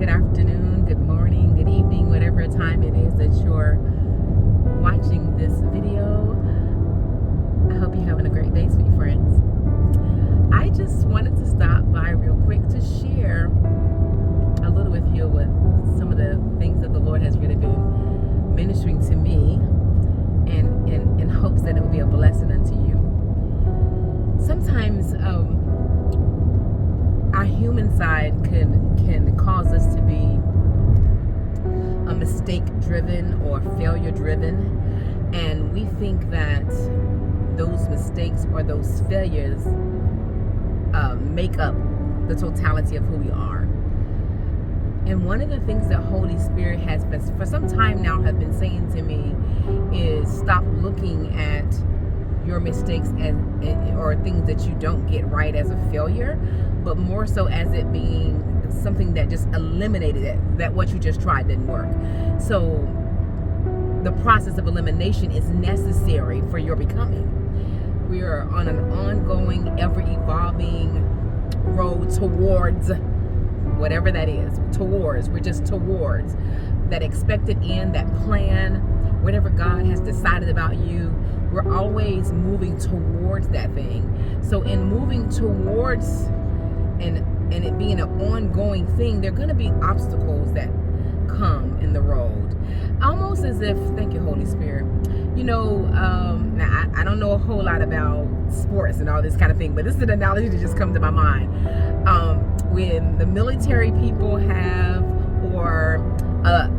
good afternoon, good morning, good evening, whatever time it is that you're watching this video. I hope you're having a great day, sweet friends. I just wanted to stop by real quick to share a little with you with some of the things that the Lord has really been ministering to me, and in hopes that it will be a blessing unto you. Sometimes our human side can cause us to be a mistake driven or failure driven, and we think that those mistakes or those failures make up the totality of who we are. And one of the things that Holy Spirit has been, for some time now, have been saying to me is stop looking at your mistakes or things that you don't get right as a failure, but more so as it being something that just eliminated it, that what you just tried didn't work. So the process of elimination is necessary for your becoming. We are on an ongoing, ever-evolving road towards whatever that is. We're just towards that expected end, that plan, whatever God has decided about you. We're always moving towards that thing. So in moving towards and it being an ongoing thing, there are going to be obstacles that come in the road. Almost as if, thank you, Holy Spirit. You know, now I don't know a whole lot about sports and all this kind of thing, but this is an analogy that just comes to my mind. When the military people have, or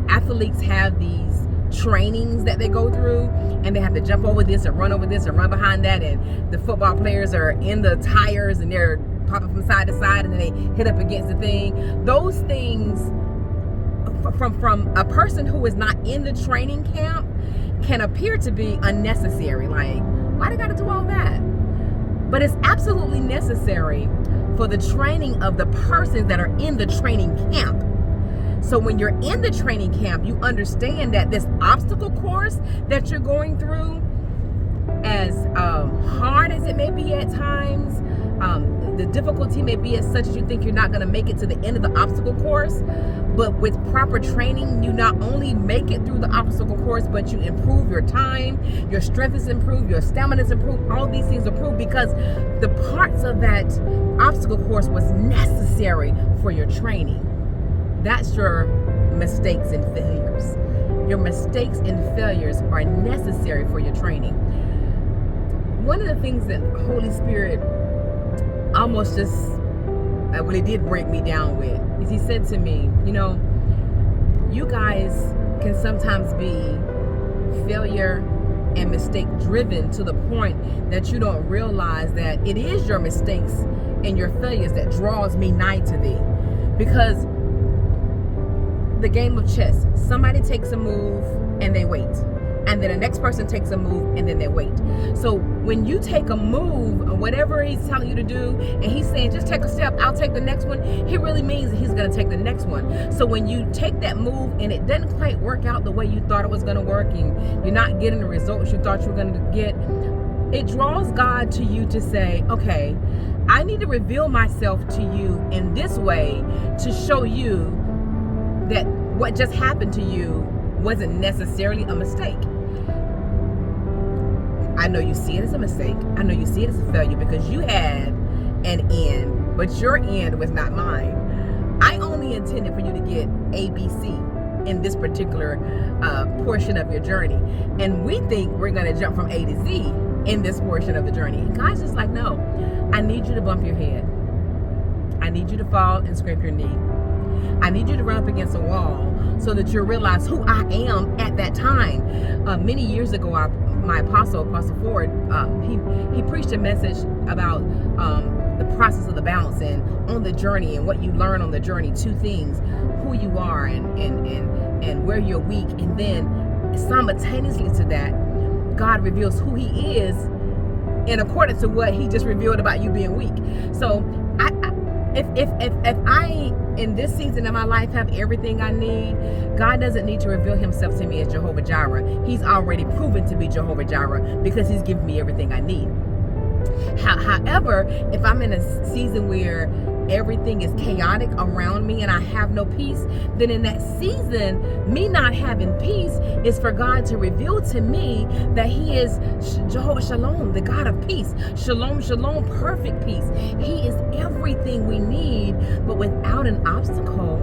athletes have these trainings that they go through, and they have to jump over this and run over this and run behind that, and the football players are in the tires and they're popping from side to side, and then they hit up against the thing. Those things from a person who is not in the training camp can appear to be unnecessary. Like, why they gotta do all that? But it's absolutely necessary for the training of the persons that are in the training camp. So when you're in the training camp, you understand that this obstacle course that you're going through, as hard as it may be at times, the difficulty may be as such as you think you're not going to make it to the end of the obstacle course, but with proper training, you not only make it through the obstacle course, but you improve your time, your strength is improved, your stamina is improved, all these things improve because the parts of that obstacle course was necessary for your training. That's your mistakes and failures. Your mistakes and failures are necessary for your training. One of the things that Holy Spirit almost just, well, it did break me down with, is he said to me, you know, you guys can sometimes be failure and mistake driven to the point that you don't realize that it is your mistakes and your failures that draws me nigh to thee. Because the game of chess, somebody takes a move and they wait, and then the next person takes a move and then they wait. So when you take a move, or whatever he's telling you to do, and he's saying just take a step, I'll take the next one, he really means that he's going to take the next one. So when you take that move and it doesn't quite work out the way you thought it was going to work, and you're not getting the results you thought you were going to get, it draws God to you to say, okay, I need to reveal myself to you in this way to show you that what just happened to you wasn't necessarily a mistake. I know you see it as a mistake. I know you see it as a failure because you had an end, but your end was not mine. I only intended for you to get A, B, C in this particular portion of your journey. And we think we're going to jump from A to Z in this portion of the journey. And God's just like, no, I need you to bump your head. I need you to fall and scrape your knee. I need you to run up against a wall so that you realize who I am at that time. Many years ago, my Apostle Ford, he preached a message about the process of the balance and on the journey, and what you learn on the journey. Two things: who you are and where you're weak. And then simultaneously to that, God reveals who he is in accordance to what he just revealed about you being weak. So if I in this season of my life have everything I need, God doesn't need to reveal himself to me as Jehovah Jireh. He's already proven to be Jehovah Jireh because he's given me everything I need. However, if I'm in a season where everything is chaotic around me and I have no peace, then in that season, me not having peace is for God to reveal to me that He is Jehovah Shalom, the God of peace. Shalom, shalom, perfect peace. He is everything we need, but without an obstacle,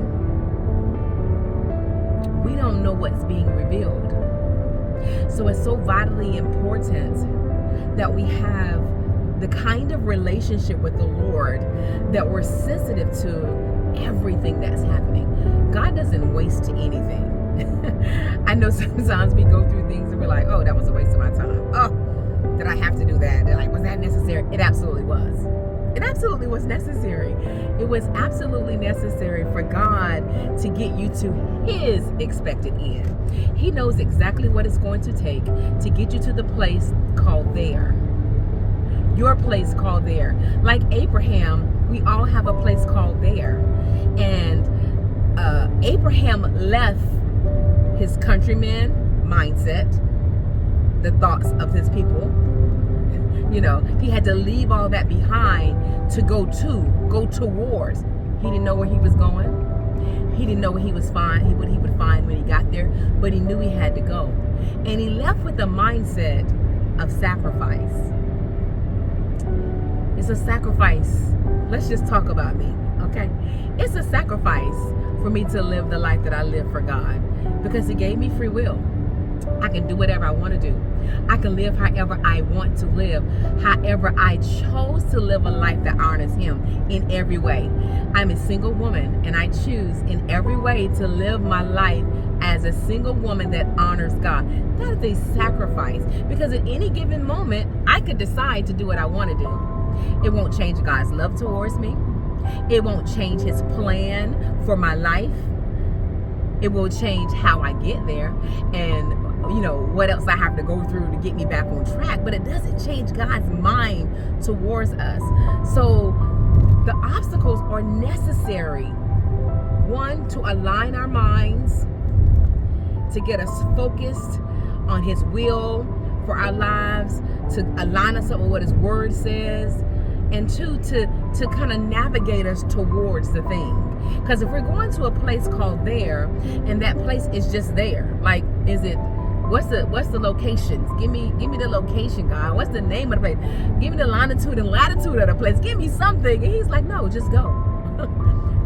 we don't know what's being revealed. So it's so vitally important that we have the kind of relationship with the Lord that we're sensitive to everything that's happening. God doesn't waste anything. I know sometimes we go through things and we're like, oh, that was a waste of my time. Oh, did I have to do that? They're like, was that necessary? It absolutely was. It absolutely was necessary. It was absolutely necessary for God to get you to His expected end. He knows exactly what it's going to take to get you to the place called there. Your place called there. Like Abraham, we all have a place called there. And Abraham left his countrymen mindset, the thoughts of his people. You know, he had to leave all that behind to go towards. He didn't know where he was going. He didn't know what he would find when he got there, but he knew he had to go. And he left with the mindset of sacrifice. It's a sacrifice. Let's just talk about me, okay? It's a sacrifice for me to live the life that I live for God, because He gave me free will. I can do whatever I want to do. I can live however I want to live. However, I chose to live a life that honors Him in every way. I'm a single woman, and I choose in every way to live my life as a single woman that honors God. That is a sacrifice, because at any given moment, I could decide to do what I want to do. It won't change God's love towards me. It won't change His plan for my life. It will change how I get there and, you know, what else I have to go through to get me back on track. But it doesn't change God's mind towards us. So the obstacles are necessary. One, to align our minds, to get us focused on His will for our lives, to align us up with what His Word says, and two, to kind of navigate us towards the thing. Because if we're going to a place called there, and that place is just there, like, is it, what's the locations? Give me the location, God. What's the name of the place? Give me the longitude and latitude of the place. Give me something. And He's like, no, just go.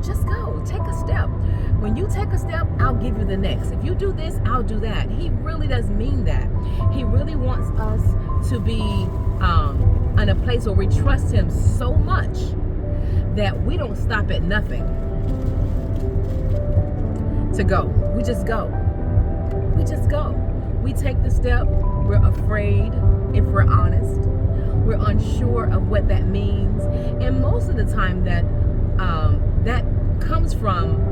Just go. Take a step. When you take a step, I'll give you the next. If you do this, I'll do that. He really does mean that. He really wants us to be in a place where we trust Him so much that we don't stop at nothing to go. We just go. We just go. We take the step. We're afraid, if we're honest. We're unsure of what that means. And most of the time that comes from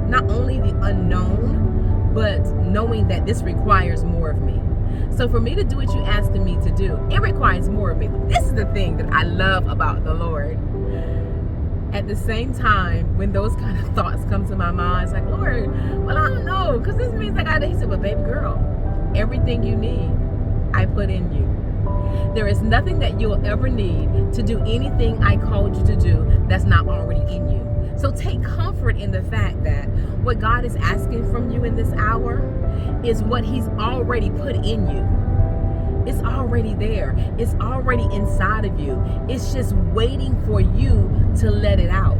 not only the unknown, but knowing that this requires more of me. So for me to do what you're asking me to do, it requires more of me. This is the thing that I love about the Lord. At the same time, when those kind of thoughts come to my mind, it's like, Lord, well, I don't know, because this means I got to. He said, well, baby girl, everything you need, I put in you. There is nothing that you'll ever need to do anything I called you to do that's not already in you. So take comfort in the fact that what God is asking from you in this hour is what He's already put in you. It's already there. It's already inside of you. It's just waiting for you to let it out.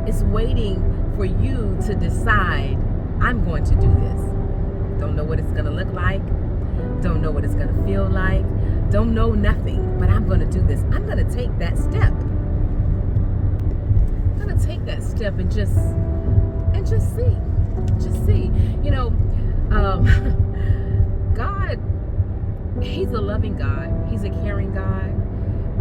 It's waiting for you to decide, I'm going to do this. Don't know what it's going to look like. Don't know what it's going to feel like. Don't know nothing, but I'm going to do this. I'm going to take that step. I'm going to take that step and just see. Just see. You know, God, He's a loving God. He's a caring God.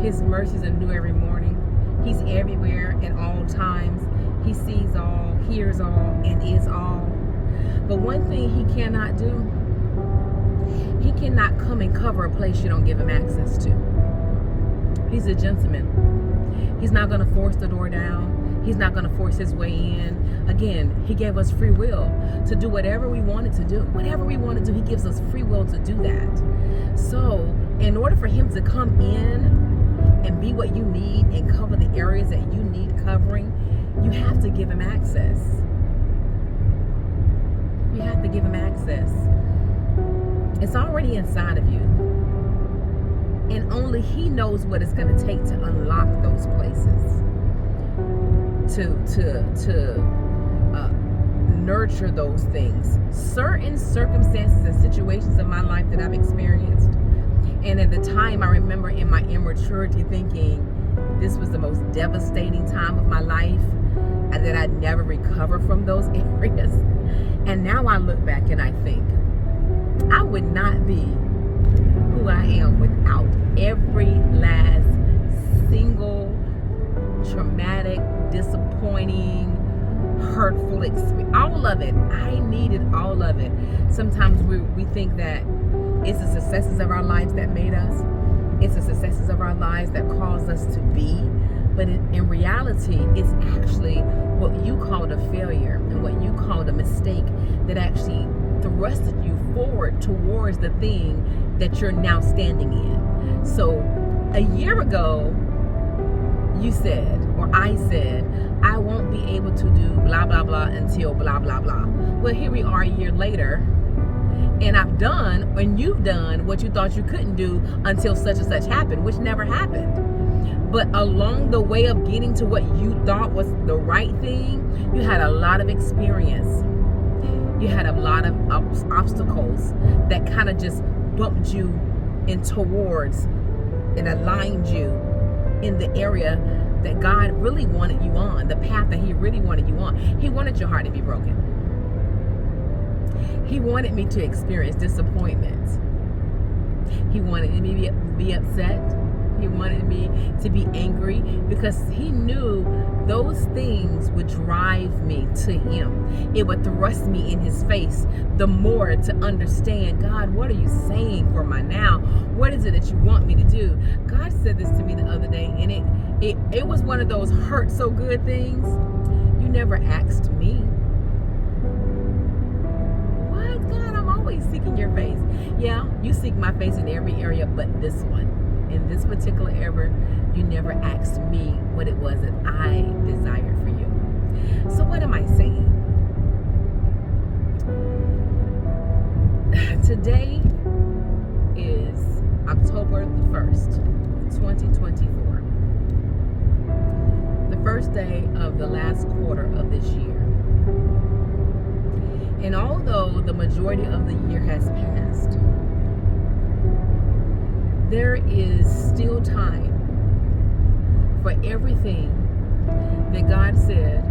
His mercies are new every morning. He's everywhere at all times. He sees all, hears all, and is all. But one thing He cannot do, He cannot come and cover a place you don't give Him access to. He's a gentleman. He's not going to force the door down. He's not going to force His way in. Again, He gave us free will to do whatever we wanted to do. Whatever we want to do, He gives us free will to do that. So, in order for Him to come in and be what you need and cover the areas that you need covering, you have to give him access. You have to give him access. It's already inside of you. And only he knows what it's going to take to unlock those places. To nurture those things. Certain circumstances and situations of my life that I've experienced. And at the time, I remember in my immaturity thinking this was the most devastating time of my life and that I'd never recover from those areas. And now I look back and I think I would not be who I am without every last single traumatic, disappointing, hurtful experience. All of it. I needed all of it. Sometimes we think that it's the successes of our lives that made us. It's the successes of our lives that caused us to be. But in reality, it's actually what you called a failure and what you called a mistake that actually thrusted you forward towards the thing that you're now standing in. So a year ago, you said, or I said, I won't be able to do blah, blah, blah until blah, blah, blah. Well, here we are a year later, and I've done, and you've done what you thought you couldn't do until such and such happened, which never happened. But along the way of getting to what you thought was the right thing, you had a lot of experience. You had a lot of obstacles that kind of just bumped you in towards and aligned you in the area that God really wanted you on, the path that he really wanted you on. He wanted your heart to be broken. He wanted me to experience disappointment. He wanted me to be upset. He wanted me to be angry because he knew those things would drive me to him. It would thrust me in his face the more to understand, God, what are you saying for my now? What is it that you want me to do? God said this to me the other day, and it was one of those hurt so good things. You never asked me. What? God, I'm always seeking your face. Yeah, you seek my face in every area but this one. In this particular area, you never asked me what it was that I desired for you. So what am I saying? Today is October the 1st, 2024. The first day of the last quarter of this year. And although the majority of the year has passed, there is still time for everything that God said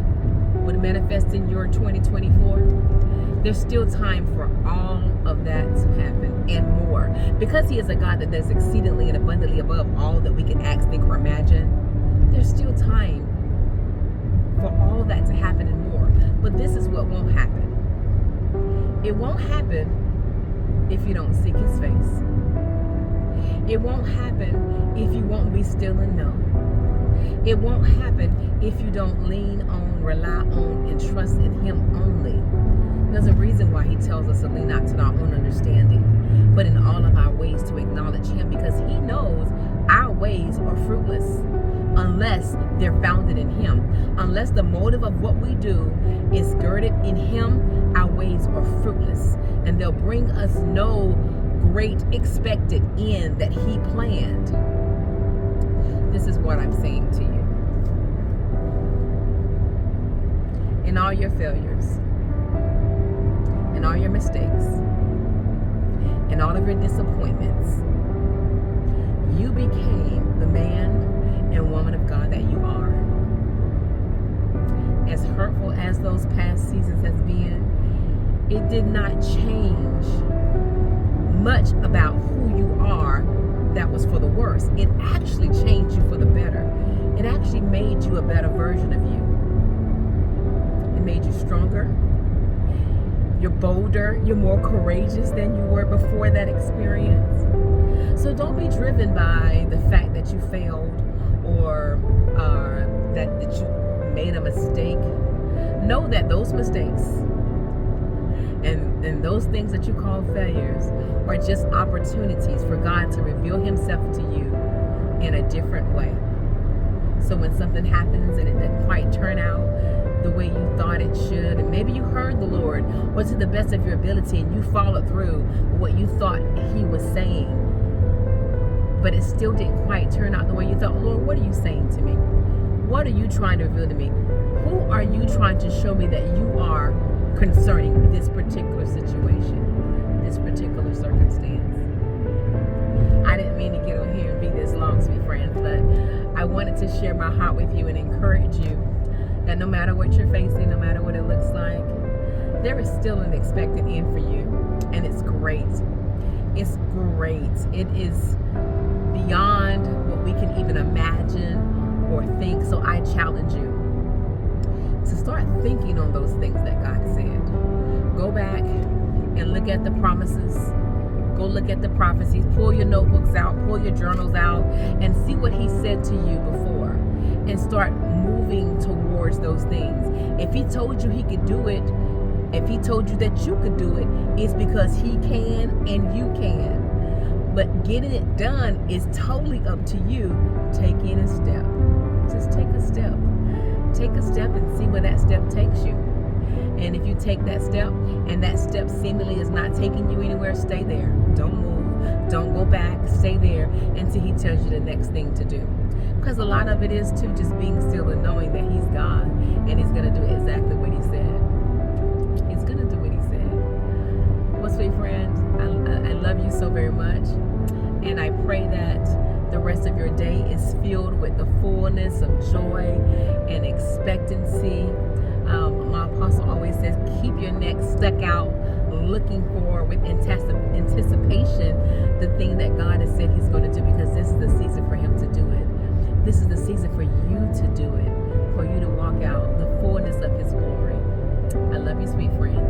would manifest in your 2024. There's still time for all of that to happen and more. Because he is a God that does exceedingly and abundantly above all that we can ask, think, or imagine, there's still time for all that to happen and more. But this is what won't happen. It won't happen if you don't seek his face. It won't happen if you won't be still and know. It won't happen if you don't lean on, rely on, and trust in him only. There's a reason why he tells us to lean not to our own understanding, but in all of our ways to acknowledge him, because he knows our ways are fruitless unless they're founded in him. Unless the motive of what we do is girded in him, our ways are fruitless, and they'll bring us no great expected end that he planned. This is what I'm saying to you. In all your failures, in all your mistakes, in all of your disappointments, you became the man and woman of God that you are. As hurtful as those past seasons has been, it did not change much about who you are that was for the worse. It actually changed you for the better. It actually made you a better version of you. It made you stronger. You're bolder. You're more courageous than you were before that experience. So don't be driven by the fact that you failed or that you made a mistake. Know that those mistakes and those things that you call failures are just opportunities for God to reveal himself to you in a different way. So when something happens and it doesn't quite turn out the way you thought it should, and maybe you heard the Lord was to the best of your ability and you followed through what you thought he was saying, but it still didn't quite turn out the way you thought. Lord, what are you saying to me? What are you trying to reveal to me? Who are you trying to show me that you are concerning this particular situation, this particular circumstance? I didn't mean to get on here and be this long, sweet friends, but I wanted to share my heart with you and encourage you that no matter what you're facing, no matter what it looks like, there is still an expected end for you, and it's great. It's great. It is beyond what we can even imagine or think. So I challenge you to start thinking on those things that God said. Go back and look at the promises. Go look at the prophecies. Pull your notebooks out, pull your journals out, and see what he said to you before, and start moving towards those things. If he told you he could do it, if he told you that you could do it, it's because he can and you can. But getting it done is totally up to you. Taking a step. Just take a step. Take a step and see where that step takes you. And if you take that step and that step seemingly is not taking you anywhere, stay there. Don't move. Don't go back. Stay there until he tells you the next thing to do. Because a lot of it is too just being still and knowing that he's God and he's going to do exactly what he said. He's going to do what he said. Well, sweet friends, I love you so very much. And I pray that the rest of your day is filled with the fullness of joy and expectancy. My apostle always says, keep your neck stuck out, looking for with anticipation the thing that God has said he's going to do, because this is the season for him to do it. This is the season for you to do it, for you to walk out the fullness of his glory. I love you, sweet friend.